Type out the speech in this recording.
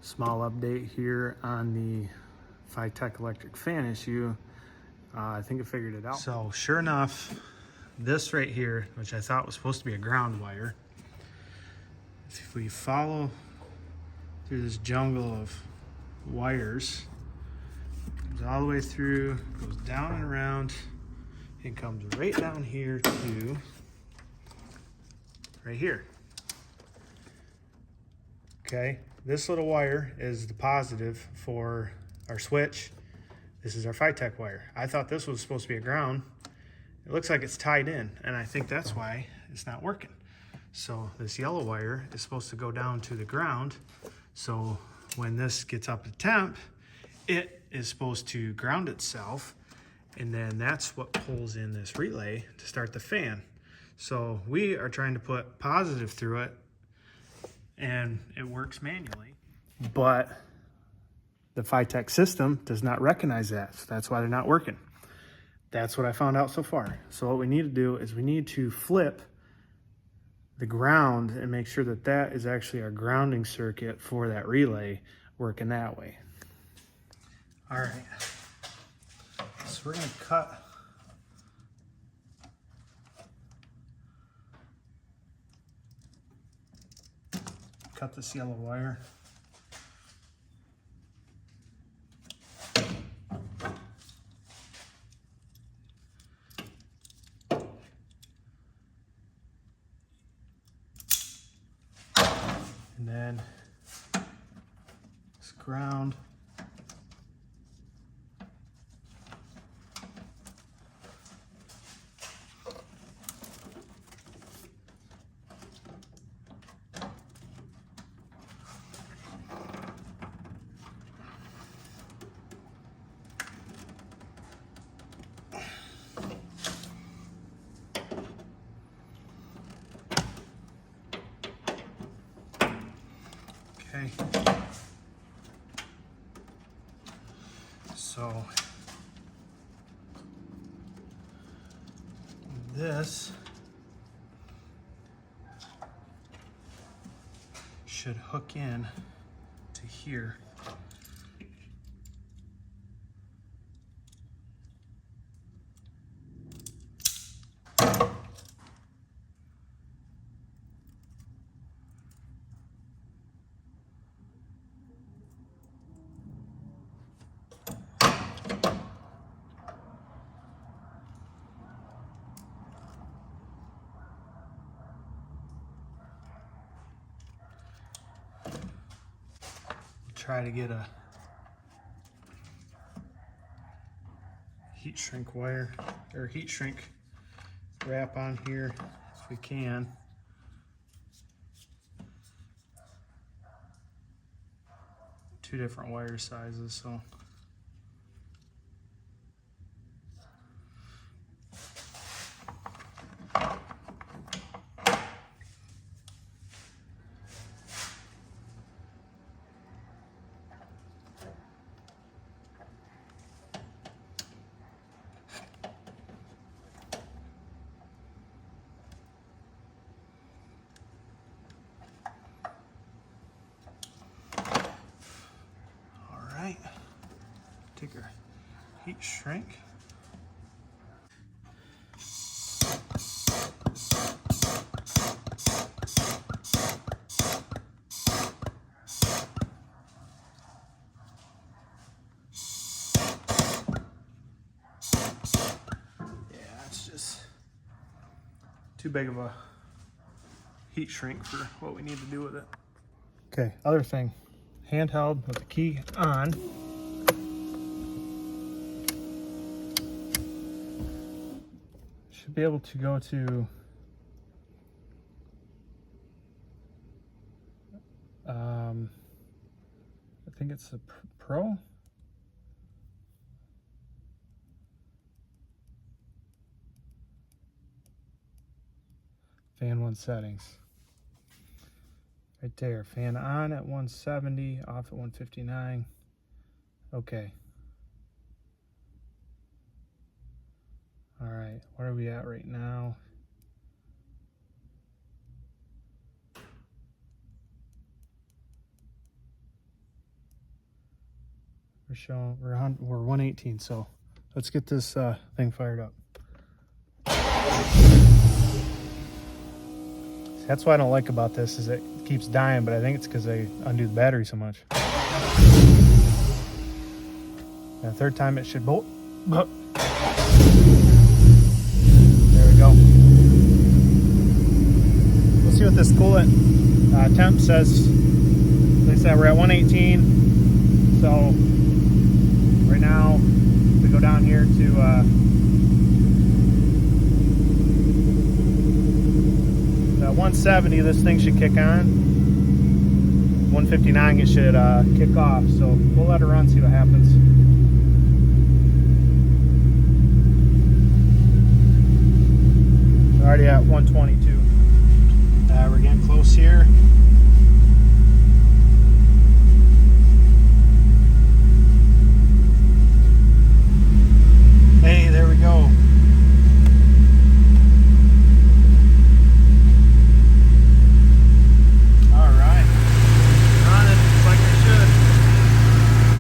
Small update here on the FiTech electric fan issue. I think I figured it out. So sure enough, this right here, which I thought was supposed to be a ground wire, if we follow through this jungle of wires, comes all the way through, goes down and around, and comes right down here to right here. Okay, this little wire is the positive for our switch. This is our FiTech wire. I thought this was supposed to be a ground. It looks like it's tied in, and I think that's why it's not working. So this yellow wire is supposed to go down to the ground. So when this gets up to temp, it is supposed to ground itself, and then that's what pulls in this relay to start the fan. So we are trying to put positive through it, and it works manually. But the FiTech system does not recognize that, so that's why they're not working. That's what I found out so far. So what we need to do is we need to flip the ground and make sure that that is actually our grounding circuit for that relay working that way. All right, so we're gonna cut this yellow wire. And then this ground. Okay, so this should hook in to here. Try to get a heat shrink wire or heat shrink wrap on here if we can. Two different wire sizes, so take our heat shrink. Yeah, it's just too big of a heat shrink for what we need to do with it. Okay, other thing, handheld with the key on. Should be able to go to I think it's the Pro. Fan 1 settings. Right there, fan on at 170, off at 159. Okay. All right, where are we at right now? We're 118, so let's get this thing fired up. That's what I don't like about this, is it keeps dying, but I think it's because I undo the battery so much. And the third time it should bolt. There we go. Let's see what this coolant temp says. Like I said, we're at 118. So right now, we go down here to at 170. This thing should kick on. 159, it should kick off. So we'll let it run, see what happens. We're already at 122. We're getting close here.